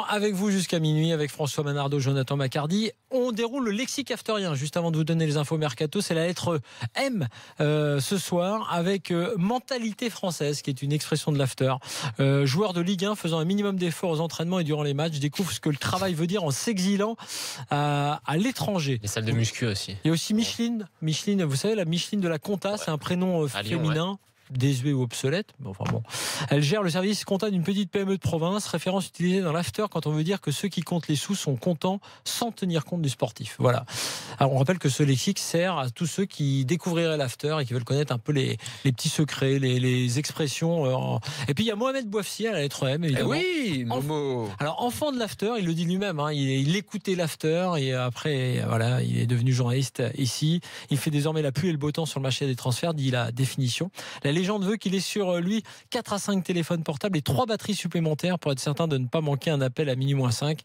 Avec vous jusqu'à minuit, avec François Manardo, Jonathan Macardy. On déroule le lexique afterien. Juste avant de vous donner les infos mercato, c'est la lettre M ce soir, avec mentalité française, qui est une expression de l'after. Joueur de Ligue 1 faisant un minimum d'efforts aux entraînements et durant les matchs, découvre ce que le travail veut dire en s'exilant à l'étranger. Les salles de muscu aussi. Il y a aussi Micheline. Micheline, vous savez, la Micheline de la compta, ouais. C'est un prénom féminin. Lyon, ouais. Désuet ou obsolète, enfin bon. Elle gère le service comptable d'une petite PME de province, référence utilisée dans l'after quand on veut dire que ceux qui comptent les sous sont contents sans tenir compte du sportif. Voilà. Alors on rappelle que ce lexique sert à tous ceux qui découvriraient l'after et qui veulent connaître un peu les petits secrets, les expressions. Et puis il y a Mohamed Bouafsi à la lettre M, évidemment. Oui, Momo. Alors enfant de l'after, il le dit lui-même, hein, il écoutait l'after et après voilà, il est devenu journaliste ici. Il fait désormais la pluie et le beau temps sur le marché des transferts, dit la définition. La légende veut qu'il ait sur lui 4 à 5 téléphones portables et 3 batteries supplémentaires pour être certain de ne pas manquer un appel à minuit -5.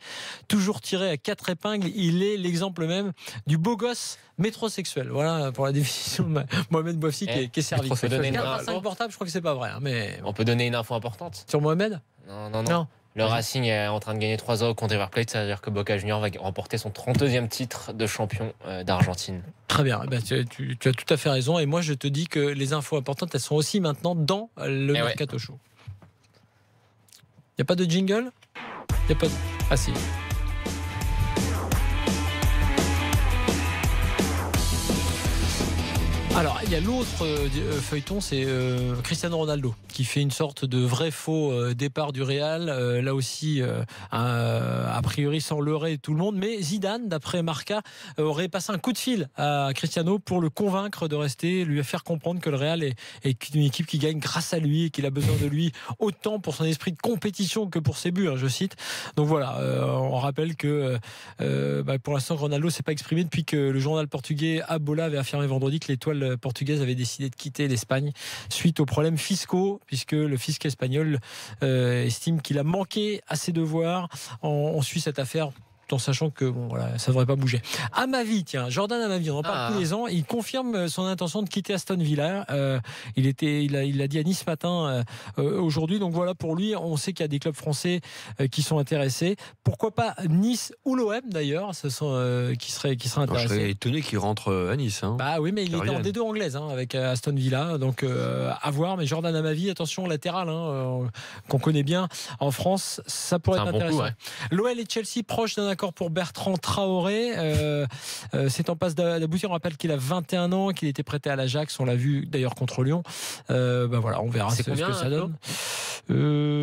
Toujours tiré à 4 épingles, il est l'exemple même du beau gosse métrosexuel. Voilà pour la définition de Mohamed Bouafsi qui est servi. 4 à 5 portables, je crois que c'est pas vrai. Hein, mais on peut donner une info importante. Sur Mohamed ? Non. Le Racing est en train de gagner 3-0 contre River Plate, c'est-à-dire que Boca Juniors va remporter son 32e titre de champion d'Argentine. Très bien, tu as tout à fait raison. Et moi, je te dis que les infos importantes, elles sont aussi maintenant dans le Mercato Show. Il n'y a pas de jingle ? Il n'y a pas de... Ah si. Alors, il y a l'autre feuilleton, c'est Cristiano Ronaldo, qui fait une sorte de vrai faux départ du Real. Là aussi, a priori, sans leurrer tout le monde. Mais Zidane, d'après Marca, aurait passé un coup de fil à Cristiano pour le convaincre de rester, lui faire comprendre que le Real est une équipe qui gagne grâce à lui et qu'il a besoin de lui autant pour son esprit de compétition que pour ses buts, hein, je cite. Donc voilà, on rappelle que pour l'instant, Ronaldo s'est pas exprimé depuis que le journal portugais A Bola avait affirmé vendredi que l'étoile portugaise avait décidé de quitter l'Espagne suite aux problèmes fiscaux, puisque le fisc espagnol estime qu'il a manqué à ses devoirs. On suit cette affaire en sachant que ça ne devrait pas bouger. Amavi, tiens, Jordan Amavi, on en parle tous les ans. Il confirme son intention de quitter Aston Villa. Il l'a dit à Nice ce matin aujourd'hui. Donc voilà, pour lui, on sait qu'il y a des clubs français qui sont intéressés. Pourquoi pas Nice ou l'OM d'ailleurs, qui seraient intéressés. Je serais étonné qu'il rentre à Nice. Hein. Bah oui, mais il était en D2 anglaise avec Aston Villa. Donc à voir. Mais Jordan Amavi, attention, latéral, qu'on connaît bien en France, ça pourrait être intéressant. Bon coup, ouais. L'OL et Chelsea proches d'un accord pour Bertrand Traoré. C'est en passe d'aboutir. On rappelle qu'il a 21 ans, qu'il était prêté à l'Ajax. On l'a vu d'ailleurs contre Lyon. Voilà, on verra ce que ça donne.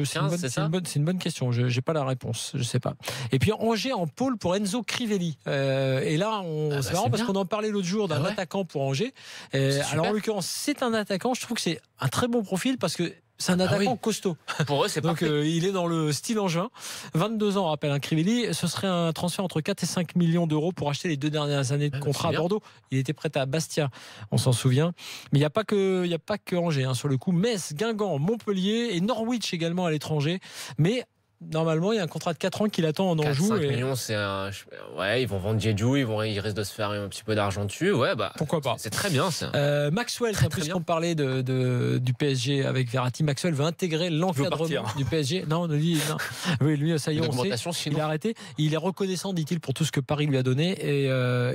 C'est une bonne question. Je n'ai pas la réponse. Je ne sais pas. Et puis Angers en pôle pour Enzo Crivelli. Et là, c'est marrant parce qu'on en parlait l'autre jour d'un attaquant pour Angers. Alors en l'occurrence, c'est un attaquant. Je trouve que c'est un très bon profil parce que c'est un attaquant costaud. Pour eux, c'est donc il est dans le style angevin. 22 ans, on rappelle, Crivelli. Ce serait un transfert entre 4 et 5 millions d'euros pour acheter les 2 dernières années de contrat à Bordeaux. Il était prêt à Bastia, on s'en souvient. Mais il n'y a pas que Angers sur le coup. Metz, Guingamp, Montpellier et Norwich également à l'étranger. Mais normalement, il y a un contrat de 4 ans qui l'attend en Anjou. 5 millions, c'est ils vont vendre Jeju, ils risquent de se faire un petit peu d'argent dessus. Pourquoi pas. C'est très bien, ça. Maxwell, puisqu'on parlait du PSG avec Verratti, Maxwell veut intégrer l'encadrement du PSG. Non. Lui, ça y est, on sait. Il a arrêté. Il est reconnaissant, dit-il, pour tout ce que Paris lui a donné. Et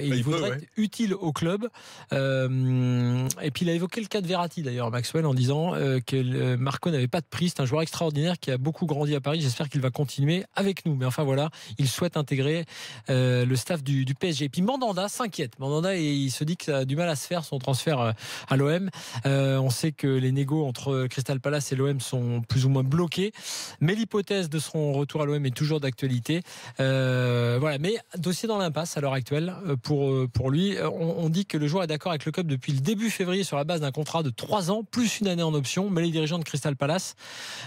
il voudrait être utile au club. Et puis, il a évoqué le cas de Verratti, d'ailleurs, Maxwell, en disant que Marco n'avait pas de prix. C'est un joueur extraordinaire qui a beaucoup grandi à Paris. J'espère qu'il va continuer avec nous. Mais enfin voilà, il souhaite intégrer le staff du PSG. Et puis Mandanda s'inquiète. Mandanda, il se dit que ça a du mal à se faire son transfert à l'OM. On sait que les négos entre Crystal Palace et l'OM sont plus ou moins bloqués. Mais l'hypothèse de son retour à l'OM est toujours d'actualité. Mais dossier dans l'impasse à l'heure actuelle pour lui. On dit que le joueur est d'accord avec le club depuis le début février sur la base d'un contrat de 3 ans plus une année en option. Mais les dirigeants de Crystal Palace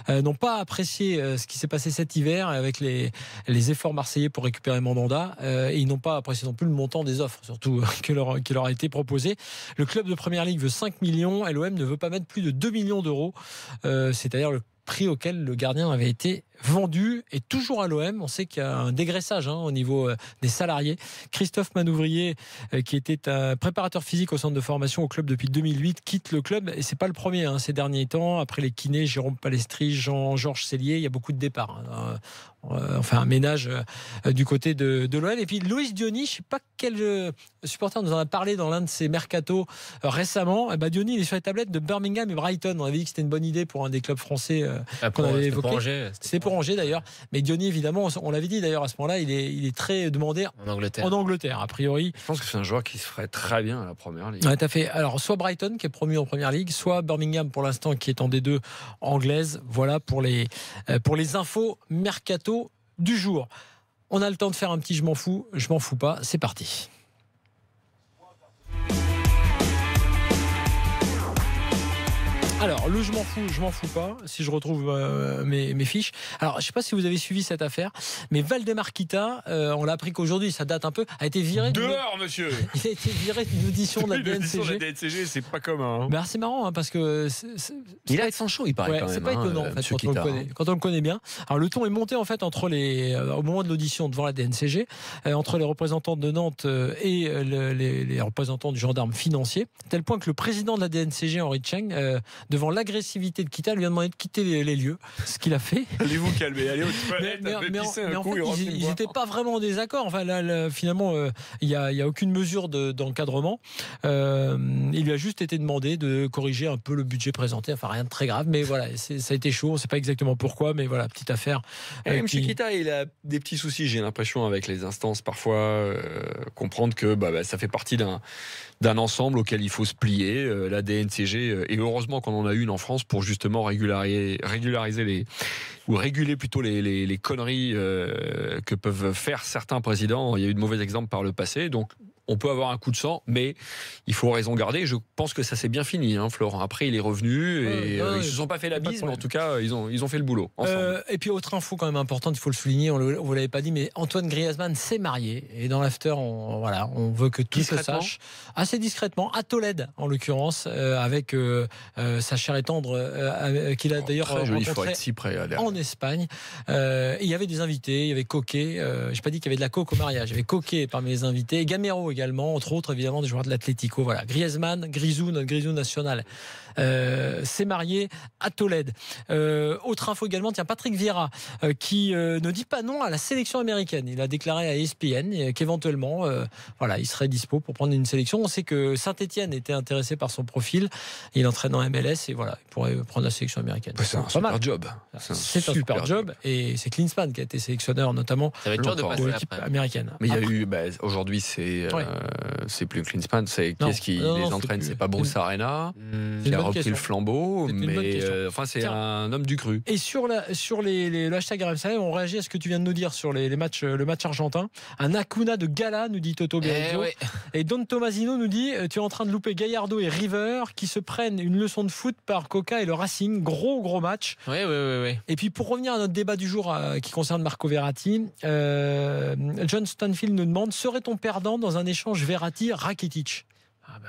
n'ont pas apprécié ce qui s'est passé cet hiver avec les efforts marseillais pour récupérer Mandanda et ils n'ont pas apprécié non plus le montant des offres surtout qui leur a été proposé. Le club de Première Ligue veut 5 millions et l'OM ne veut pas mettre plus de 2 millions d'euros, c'est-à-dire le prix auquel le gardien avait été vendu et toujours à l'OM. On sait qu'il y a un dégraissage au niveau des salariés. Christophe Manouvrier, qui était un préparateur physique au centre de formation au club depuis 2008, quitte le club et c'est pas le premier ces derniers temps. Après les kinés, Jérôme Palestri, Jean-Georges Cellier, il y a beaucoup de départs. Enfin un ménage du côté de l'OL. Et puis Loïs Diony, je ne sais pas quel supporter nous en a parlé dans l'un de ses mercatos récemment. Diony, il est sur les tablettes de Birmingham et Brighton. On avait dit que c'était une bonne idée pour un des clubs français qu'on avait évoqué. C'était pour Angers d'ailleurs. Mais Diony, évidemment, on l'avait dit d'ailleurs à ce moment-là, il est très demandé en Angleterre, a priori. Je pense que c'est un joueur qui se ferait très bien à la première ligue. Ouais, tout à fait. Alors, soit Brighton qui est promu en première ligue, soit Birmingham pour l'instant qui est en D2 anglaise. Voilà pour les infos mercato du jour. On a le temps de faire un petit je m'en fous pas, c'est parti. Alors, le je m'en fous pas, si je retrouve mes fiches. Alors, je ne sais pas si vous avez suivi cette affaire, mais Valdemar Kita, on l'a appris qu'aujourd'hui, ça date un peu, a été viré. Dehors, monsieur. Il a été viré d'une audition de la DNCG. L'audition de la DNCG, c'est pas commun. Ben, c'est marrant, parce que il a accent chaud, il paraît quand même. C'est pas étonnant, en fait, quand on le connaît bien. Alors, le ton est monté, en fait, au moment de l'audition devant la DNCG, entre les représentants de Nantes et les représentants du gendarme financier, à tel point que le président de la DNCG, Henri Cheng, devant l'agressivité de Kita, lui a demandé de quitter les lieux, ce qu'il a fait. Allez-vous calmer, allez aux toilettes, mais en fait, ils n'étaient pas vraiment en désaccord. Enfin, là, finalement, il n'y a aucune mesure d'encadrement. Il lui a juste été demandé de corriger un peu le budget présenté. Enfin, rien de très grave, mais voilà, ça a été chaud. On ne sait pas exactement pourquoi, mais voilà, petite affaire. Même chez Kita, il a des petits soucis, j'ai l'impression, avec les instances. Parfois, comprendre que ça fait partie d'un ensemble auquel il faut se plier, la DNCG, et heureusement qu'on en a une en France pour justement régulariser réguler plutôt les conneries que peuvent faire certains présidents. Il y a eu de mauvais exemples par le passé, donc on peut avoir un coup de sang, mais il faut raison garder. Je pense que ça s'est bien fini, Florent. Après, il est revenu et ils se sont pas fait la bise, mais en tout cas, ils ont fait le boulot ensemble. Et puis, autre info quand même importante, il faut le souligner, on vous l'avait pas dit, mais Antoine Griezmann s'est marié. Et dans l'after, on veut que tout se sache. Assez discrètement, à Tolède, en l'occurrence, avec sa chère et tendre, qu'il a d'ailleurs rencontrée en Espagne. Il y avait des invités, il y avait Coquet. Je n'ai pas dit qu'il y avait de la coke au mariage. Il y avait Coquet parmi les invités. Et Gamero également, entre autres évidemment des joueurs de l'Atlético. Voilà, Griezmann, Grisou, notre Grisou national, s'est marié à Tolède. Autre info également, Patrick Vieira qui ne dit pas non à la sélection américaine. Il a déclaré à ESPN qu'éventuellement, il serait dispo pour prendre une sélection. On sait que Saint-Etienne était intéressé par son profil. Il entraîne en MLS et voilà, il pourrait prendre la sélection américaine. C'est un super job. C'est un super job et c'est Klinsmann qui a été sélectionneur notamment de l'équipe américaine. Mais il y a eu aujourd'hui c'est plus Klinsmann, c'est qu'est-ce qui les entraîne, c'est pas Bruce Arena qui a repris le flambeau, mais c'est un homme du cru. Et sur le hashtag RMC, on réagit à ce que tu viens de nous dire sur le match argentin. Un Acuna de gala, nous dit Toto Berezzo. Et Don Tomasino nous dit tu es en train de louper Gallardo et River qui se prennent une leçon de foot par Coca et le Racing. Gros match. Oui. Et puis pour revenir à notre débat du jour qui concerne Marco Verratti, John Stanfield nous demande serait-on perdant dans un échange Verratti-Rakitic?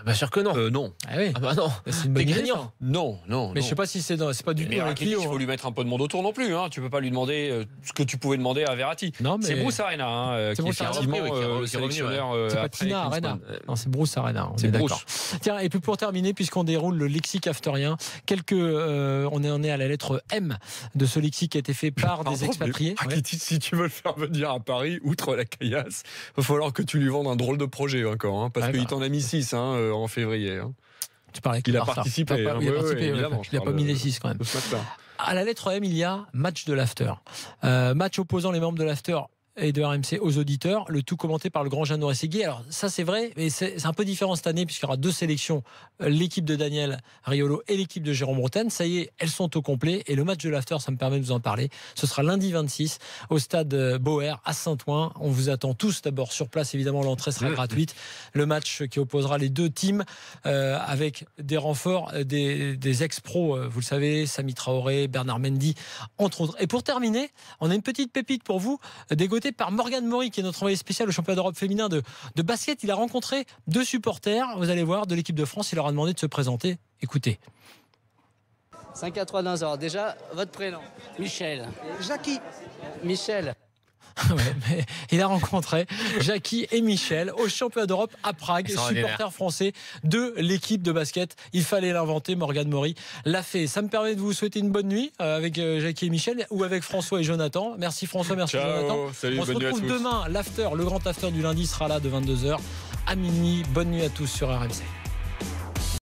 Bien sûr que non. Non. Ah oui. Non. C'est une bonne idée. Non. Mais je sais pas si c'est pas du tout dans le Clio. Il faut lui mettre un peu de monde autour non plus. Tu peux pas lui demander ce que tu pouvais demander à Verratti. Non, mais c'est Bruce Arena qui est effectivement sélectionneur. C'est pas Tina Arena. Non, c'est Bruce Arena. C'est d'accord. Tiens, et puis pour terminer, puisqu'on déroule le lexique afterien, on est à la lettre M de ce lexique qui a été fait par des expatriés. Rakitic, si tu veux le faire venir à Paris, outre la caillasse, il va falloir que tu lui vendes un drôle de projet encore, parce qu'il t'en a mis 6 en février. Tu parlais qu'il a participé. Évidemment. Il n'a pas mis les 6 quand même. À la lettre M, il y a match de l'after. Match opposant les membres de l'after et de RMC aux auditeurs, le tout commenté par le grand Jeannot Rességuier. Alors ça c'est vrai, mais c'est un peu différent cette année puisqu'il y aura 2 sélections, l'équipe de Daniel Riolo et l'équipe de Jérôme Bretagne. Ça y est, elles sont au complet et le match de l'after, ça me permet de vous en parler. Ce sera lundi 26 au stade Bauer à Saint-Ouen. On vous attend tous d'abord sur place, évidemment l'entrée sera gratuite. Le match qui opposera les 2 teams avec des renforts, des ex-pros, vous le savez, Sami Traoré, Bernard Mendy, entre autres. Et pour terminer, on a une petite pépite pour vous, dégotée par Morgan Maury, qui est notre envoyé spécial au championnat d'Europe féminin de basket. Il a rencontré 2 supporters, vous allez voir, de l'équipe de France. Il leur a demandé de se présenter. Écoutez. 5-4-3 dans ordre. Déjà, votre prénom? Michel. Jackie. Michel. Ouais, mais il a rencontré Jackie et Michel au championnat d'Europe à Prague, supporters français de l'équipe de basket. Il fallait l'inventer, Morgane Maury l'a fait. Ça me permet de vous souhaiter une bonne nuit avec Jackie et Michel ou avec François et Jonathan. Merci François, merci Jonathan. Salut, on se retrouve demain, l'after, le grand after du lundi sera là de 22h à minuit. Bonne nuit à tous sur RMC.